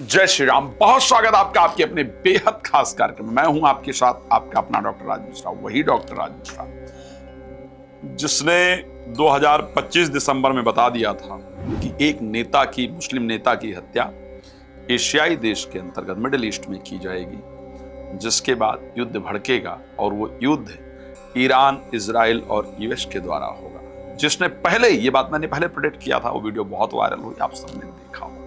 जय श्री राम। बहुत स्वागत आपका आपके अपने बेहद खास कार्यक्रम में। मैं हूं आपके साथ आपका अपना डॉक्टर राज मिश्रा, वही डॉक्टर राज मिश्रा जिसने 2025 दिसंबर में बता दिया था कि एक नेता की, मुस्लिम नेता की हत्या एशियाई देश के अंतर्गत मिडिल ईस्ट में की जाएगी, जिसके बाद युद्ध भड़केगा और वो युद्ध ईरान, इजराइल और यूएस के द्वारा होगा। जिसने पहले, ये बात मैंने पहले प्रेडिक्ट किया था, वो वीडियो बहुत वायरल हुई, आप सबने देखा होगा।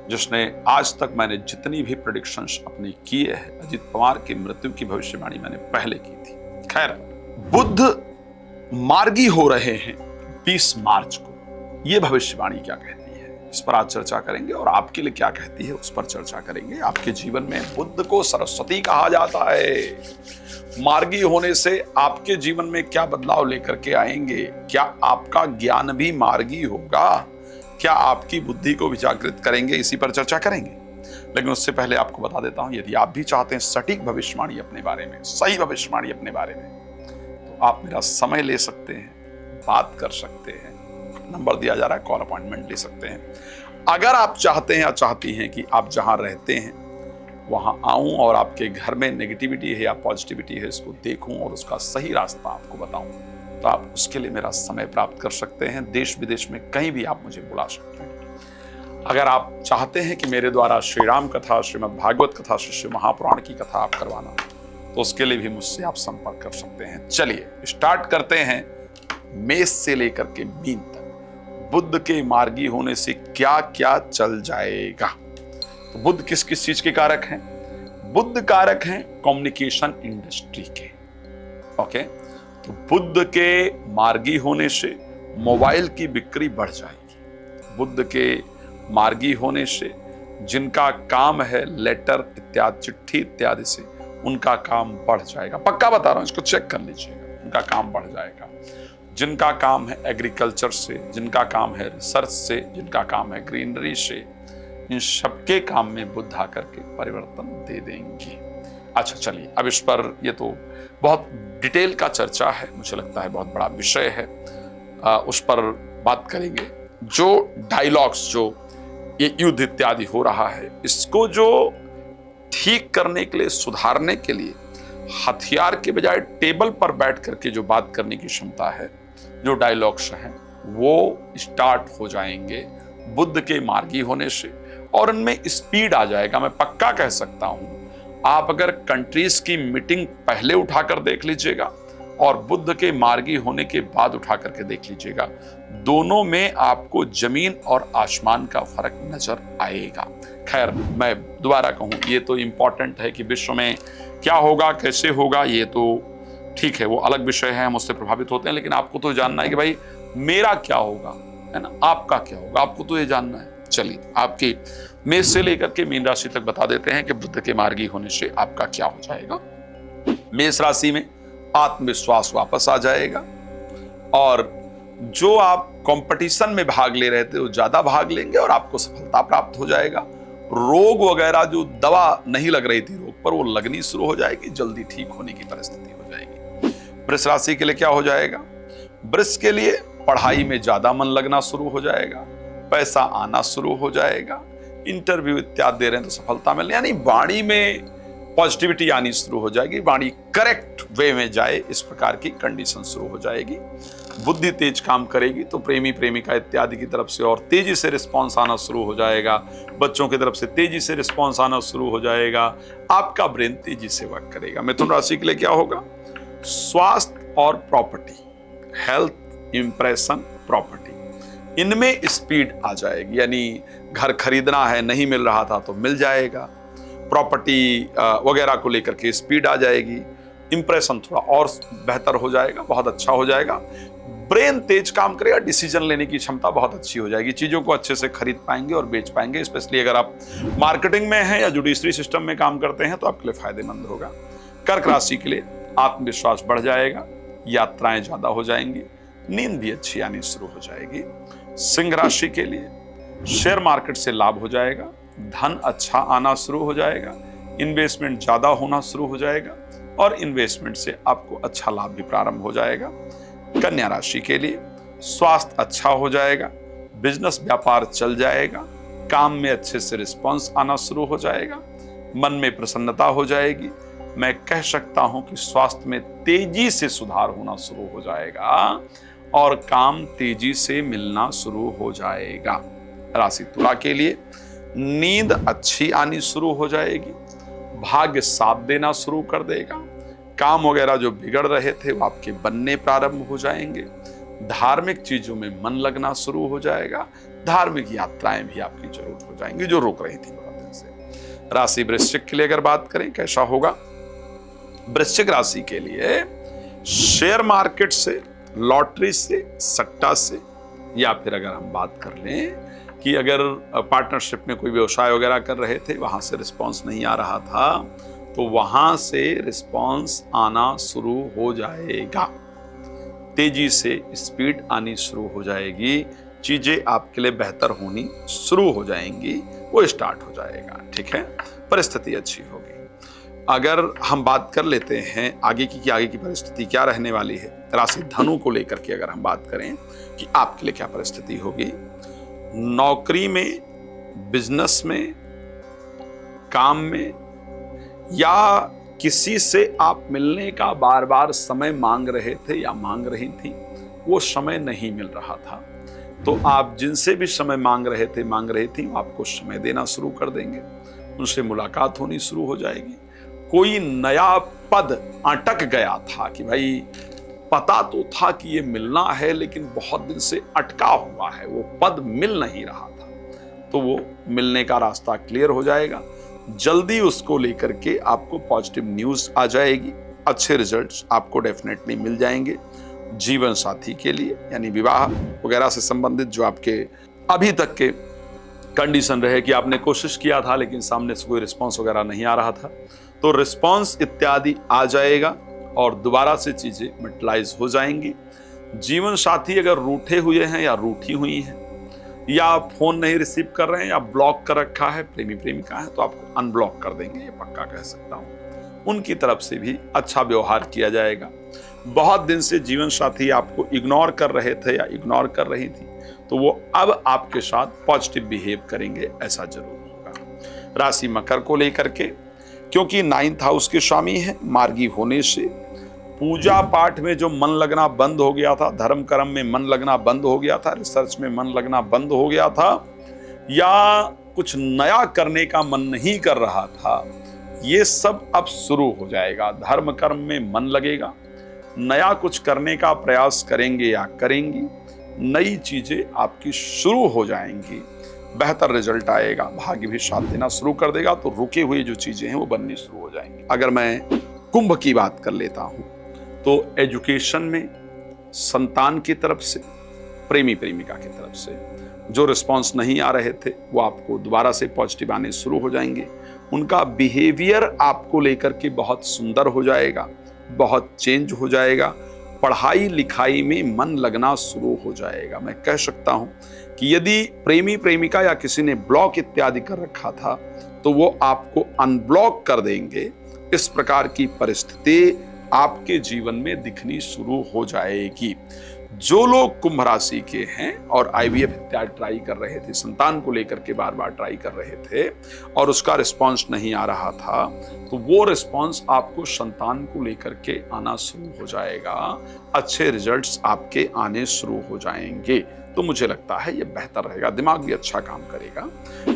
जिसने आज तक मैंने जितनी भी प्रेडिक्शंस अपनी किए हैं, अजीत पवार की मृत्यु की भविष्यवाणी मैंने पहले की थी। खैर, बुद्ध मार्गी हो रहे हैं 20 मार्च को, यह भविष्यवाणी क्या कहती है, इस पर आज चर्चा करेंगे। और आपके लिए क्या कहती है, उस पर चर्चा करेंगे। आपके जीवन में बुद्ध को सरस्वती कहा जाता है। मार्गी होने से आपके जीवन में क्या बदलाव लेकर के आएंगे? क्या आपका ज्ञान भी मार्गी होगा? क्या आपकी बुद्धि को विजागृत करेंगे? इसी पर चर्चा करेंगे। लेकिन उससे पहले आपको बता देता हूं, यदि आप भी चाहते हैं सटीक भविष्यवाणी अपने बारे में, सही भविष्यवाणी अपने बारे में, तो आप मेरा समय ले सकते हैं, बात कर सकते हैं। नंबर दिया जा रहा है, कॉल अपॉइंटमेंट ले सकते हैं। अगर आप चाहते हैं या चाहती हैं कि आप जहां रहते हैं वहां आऊं और आपके घर में नेगेटिविटी है या पॉजिटिविटी है, इसको देखूं और उसका सही रास्ता आपको बताऊं, तो आप उसके लिए मेरा समय प्राप्त कर सकते हैं। देश विदेश में कहीं भी आप मुझे बुला सकते हैं। अगर आप चाहते हैं कि मेरे द्वारा श्री राम कथा, श्रीमद् भागवत कथा, श्री शिव महापुराण की कथा आप करवाना, तो उसके लिए भी मुझसे आप संपर्क कर सकते हैं। चलिए स्टार्ट करते हैं। मेष से लेकर के मीन तक बुद्ध के मार्गी होने से क्या क्या चल जाएगा। तो बुद्ध किस किस चीज के कारक हैं? बुद्ध कारक हैं कम्युनिकेशन इंडस्ट्री के। ओके, तो बुद्ध के मार्गी होने से मोबाइल की बिक्री बढ़ जाएगी। बुद्ध के मार्गी होने से जिनका काम है लेटर इत्यादि, चिट्ठी इत्यादि से, उनका काम बढ़ जाएगा। पक्का बता रहा हूं, इसको चेक कर लीजिएगा, उनका काम बढ़ जाएगा। जिनका काम है एग्रीकल्चर से, जिनका काम है रिसर्च से, जिनका काम है ग्रीनरी से, इन सबके काम में बुद्ध आकर के परिवर्तन दे देंगे। अच्छा चलिए, अब इस पर, ये तो बहुत डिटेल का चर्चा है, मुझे लगता है बहुत बड़ा विषय है, उस पर बात करेंगे। जो डायलॉग्स, जो ये युद्ध इत्यादि हो रहा है, इसको जो ठीक करने के लिए, सुधारने के लिए, हथियार के बजाय टेबल पर बैठ करके जो बात करने की क्षमता है, जो डायलॉग्स हैं, वो स्टार्ट हो जाएंगे बुद्ध के मार्गी होने से, और उनमें स्पीड आ जाएगा। मैं पक्का कह सकता हूं, आप अगर कंट्रीज की मीटिंग पहले उठाकर देख लीजिएगा और बुद्ध के मार्गी होने के बाद उठा करके देख लीजिएगा, दोनों में आपको जमीन और आसमान का फर्क नजर आएगा। खैर, मैं दोबारा कहूं, ये तो इंपॉर्टेंट है कि विश्व में क्या होगा, कैसे होगा, ये तो ठीक है, वो अलग विषय है, हम उससे प्रभावित होते हैं। लेकिन आपको तो जानना है कि भाई मेरा क्या होगा, है ना, आपका क्या होगा, आपको तो ये जानना है। चलिए, आपकी मेष से लेकर के मीन राशि तक बता देते हैं कि बुद्ध के मार्गी होने से आपका क्या हो जाएगा। मेष राशि में आत्मविश्वास वापस आ जाएगा, और जो आप कंपटीशन में भाग ले रहे थे वो ज्यादा भाग लेंगे और आपको सफलता प्राप्त हो जाएगा। रोग वगैरह, जो दवा नहीं लग रही थी रोग पर, वो लगनी शुरू हो जाएगी, जल्दी ठीक होने की परिस्थिति हो जाएगी। वृष राशि के लिए क्या हो जाएगा? वृष के लिए पढ़ाई में ज्यादा मन लगना शुरू हो जाएगा, पैसा आना शुरू हो जाएगा, इंटरव्यू इत्यादि दे रहे हैं तो सफलता मिलने, यानी वाणी में पॉजिटिविटी आनी शुरू हो जाएगी, वाणी करेक्ट वे में जाए, इस प्रकार की कंडीशन शुरू हो जाएगी। बुद्धि तेज काम करेगी तो प्रेमी प्रेमिका इत्यादि की तरफ से और तेजी से रिस्पॉन्स आना शुरू हो जाएगा, बच्चों की तरफ से तेजी से रिस्पॉन्स आना शुरू हो जाएगा, आपका ब्रेन तेजी से वर्क करेगा। मिथुन राशि के लिए क्या होगा? स्वास्थ्य और प्रॉपर्टी, हेल्थ, इंप्रेशन, प्रॉपर्टी, इनमें स्पीड आ जाएगी। यानी घर खरीदना है, नहीं मिल रहा था तो मिल जाएगा, प्रॉपर्टी वगैरह को लेकर के स्पीड आ जाएगी, इंप्रेशन थोड़ा और बेहतर हो जाएगा, बहुत अच्छा हो जाएगा, ब्रेन तेज काम करेगा, डिसीजन लेने की क्षमता बहुत अच्छी हो जाएगी, चीजों को अच्छे से खरीद पाएंगे और बेच पाएंगे। स्पेशली अगर आप मार्केटिंग में हैं या जुडिशरी सिस्टम में काम करते हैं तो आपके लिए फायदेमंद होगा। कर्क राशि के लिए आत्मविश्वास बढ़ जाएगा, यात्राएं ज्यादा हो जाएंगी, नींद भी अच्छी आनी शुरू हो जाएगी। सिंह राशि के लिए शेयर मार्केट से लाभ हो जाएगा, धन अच्छा आना शुरू हो जाएगा, इन्वेस्टमेंट ज्यादा होना शुरू हो जाएगा और इन्वेस्टमेंट से आपको अच्छा लाभ भी प्रारंभ हो जाएगा। कन्या राशि के लिए स्वास्थ्य अच्छा हो जाएगा, बिजनेस व्यापार चल जाएगा, काम में अच्छे से रिस्पॉन्स आना शुरू हो जाएगा, मन में प्रसन्नता हो जाएगी। मैं कह सकता हूं कि स्वास्थ्य में तेजी से सुधार होना शुरू हो जाएगा और काम तेजी से मिलना शुरू हो जाएगा। राशि तुला के लिए नींद अच्छी आनी शुरू हो जाएगी, भाग्य साथ देना शुरू कर देगा, काम वगैरह जो बिगड़ रहे थे वो आपके बनने प्रारंभ हो जाएंगे, धार्मिक चीजों में मन लगना शुरू हो जाएगा, धार्मिक यात्राएं भी आपकी जरूर हो जाएंगी जो रोक रही थी बहुत दिन से। राशि वृश्चिक के लिए अगर बात करें कैसा होगा, वृश्चिक राशि के लिए शेयर मार्केट से, लॉटरी से, सट्टा से, या फिर अगर हम बात कर लें कि अगर पार्टनरशिप में कोई व्यवसाय वगैरह कर रहे थे, वहां से रिस्पांस नहीं आ रहा था, तो वहां से रिस्पांस आना शुरू हो जाएगा, तेजी से स्पीड आनी शुरू हो जाएगी, चीजें आपके लिए बेहतर होनी शुरू हो जाएंगी, वो स्टार्ट हो जाएगा। ठीक है, परिस्थिति अच्छी होगी। अगर हम बात कर लेते हैं आगे की परिस्थिति क्या रहने वाली है, राशि धनु को लेकर के अगर हम बात करें कि आपके लिए क्या परिस्थिति होगी, नौकरी में, बिजनेस में, काम में, या किसी से आप मिलने का बार बार समय मांग रहे थे या मांग रही थी, वो समय नहीं मिल रहा था, तो आप जिनसे भी समय मांग रहे थी वो आपको समय देना शुरू कर देंगे, उनसे मुलाकात होनी शुरू हो जाएगी। कोई नया पद अटक गया था कि भाई पता तो था कि ये मिलना है लेकिन बहुत दिन से अटका हुआ है, वो पद मिल नहीं रहा था, तो वो मिलने का रास्ता क्लियर हो जाएगा। जल्दी उसको लेकर के आपको पॉजिटिव न्यूज आ जाएगी, अच्छे रिजल्ट्स आपको डेफिनेटली मिल जाएंगे। जीवन साथी के लिए यानी विवाह वगैरह से संबंधित जो आपके अभी तक के कंडीशन रहे कि आपने कोशिश किया था लेकिन सामने से कोई रिस्पॉन्स वगैरह नहीं आ रहा था, तो रिस्पॉन्स इत्यादि आ जाएगा और दोबारा से चीजें मेटलाइज हो जाएंगी। जीवन साथी अगर रूठे हुए हैं या रूठी हुई हैं या फोन नहीं रिसीव कर रहे हैं या ब्लॉक कर रखा है, प्रेमी प्रेमिका है, तो आपको अनब्लॉक कर देंगे, ये पक्का कह सकता हूं। उनकी तरफ से भी अच्छा व्यवहार किया जाएगा। बहुत दिन से जीवन साथी आपको इग्नोर कर रहे थे या इग्नोर कर रही थी, तो वो अब आपके साथ पॉजिटिव बिहेव करेंगे, ऐसा जरूर होगा। राशि मकर को लेकर के, क्योंकि 9th हाउस के स्वामी है, मार्गी होने से पूजा पाठ में जो मन लगना बंद हो गया था, धर्म कर्म में मन लगना बंद हो गया था, रिसर्च में मन लगना बंद हो गया था, या कुछ नया करने का मन नहीं कर रहा था, ये सब अब शुरू हो जाएगा। धर्म कर्म में मन लगेगा, नया कुछ करने का प्रयास करेंगे या करेंगी, नई चीजें आपकी शुरू हो जाएंगी, बेहतर रिजल्ट आएगा, भाग्य भी साथ देना शुरू कर देगा, तो रुके हुए जो चीजें हैं वो बननी शुरू हो जाएंगी। अगर मैं कुंभ की बात कर लेता हूं तो एजुकेशन में संतान की तरफ से, प्रेमी प्रेमिका की तरफ से जो रिस्पांस नहीं आ रहे थे वो आपको दोबारा से पॉजिटिव आने शुरू हो जाएंगे। उनका बिहेवियर आपको लेकर के बहुत सुंदर हो जाएगा, बहुत चेंज हो जाएगा, पढ़ाई लिखाई में मन लगना शुरू हो जाएगा। मैं कह सकता हूं कि यदि प्रेमी प्रेमिका या किसी ने ब्लॉक इत्यादि कर रखा था तो वो आपको अनब्लॉक कर देंगे। इस प्रकार की परिस्थिति आपके जीवन में दिखनी शुरू हो जाएगी। जो लोग कुंभ राशि के हैं और IVF इत्यादि ट्राई कर रहे थे, संतान को लेकर के बार बार ट्राई कर रहे थे और उसका रिस्पांस नहीं आ रहा था, तो वो रिस्पांस आपको संतान को लेकर के आना शुरू हो जाएगा, अच्छे रिजल्ट्स आपके आने शुरू हो जाएंगे। तो मुझे लगता है ये बेहतर रहेगा, दिमाग भी अच्छा काम करेगा।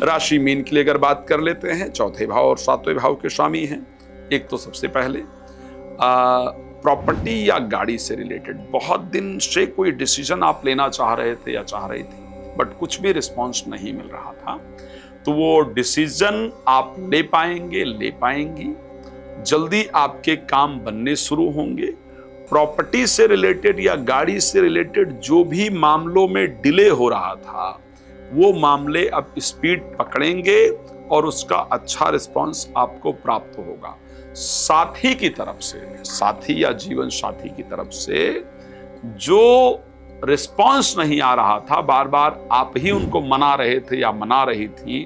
राशि मीन के लिए अगर बात कर लेते हैं, चौथे भाव और सातवें भाव के स्वामी हैं। एक तो सबसे पहले प्रॉपर्टी या गाड़ी से रिलेटेड बहुत दिन से कोई डिसीजन आप लेना चाह रहे थे या चाह रही थी, बट कुछ भी रिस्पांस नहीं मिल रहा था, तो वो डिसीजन आप ले पाएंगी, जल्दी आपके काम बनने शुरू होंगे। प्रॉपर्टी से रिलेटेड या गाड़ी से रिलेटेड जो भी मामलों में डिले हो रहा था वो मामले अब स्पीड पकड़ेंगे और उसका अच्छा रिस्पांस आपको प्राप्त होगा। साथी की तरफ से, साथी या जीवन साथी की तरफ से जो रिस्पांस नहीं आ रहा था, बार बार आप ही उनको मना रहे थे या मना रही थी,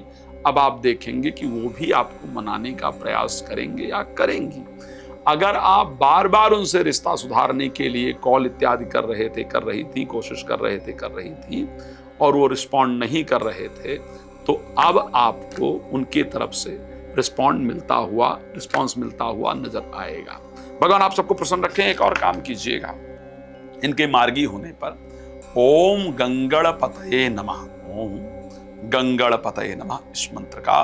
अब आप देखेंगे कि वो भी आपको मनाने का प्रयास करेंगे या करेंगी। अगर आप बार बार उनसे रिश्ता सुधारने के लिए कॉल इत्यादि कर रही थी, कोशिश कर रही थी और वो रिस्पॉन्ड नहीं कर रहे थे, तो अब आपको उनके तरफ से रिस्पॉन्स मिलता हुआ नजर आएगा। भगवान आप सबको प्रसन्न रखें। एक और काम कीजिएगा, इनके मार्गी होने पर ओम गंगणपतये नमः, ओम गंगणपतये नमः इस मंत्र का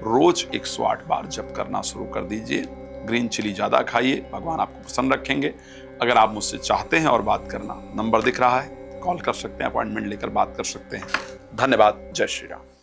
रोज 108 बार जप करना शुरू कर दीजिए। ग्रीन चिली ज्यादा खाइए, भगवान आपको प्रसन्न रखेंगे। अगर आप मुझसे चाहते हैं और बात करना, नंबर दिख रहा है, कॉल कर सकते हैं, अपॉइंटमेंट लेकर बात कर सकते हैं। धन्यवाद। जय श्री राम।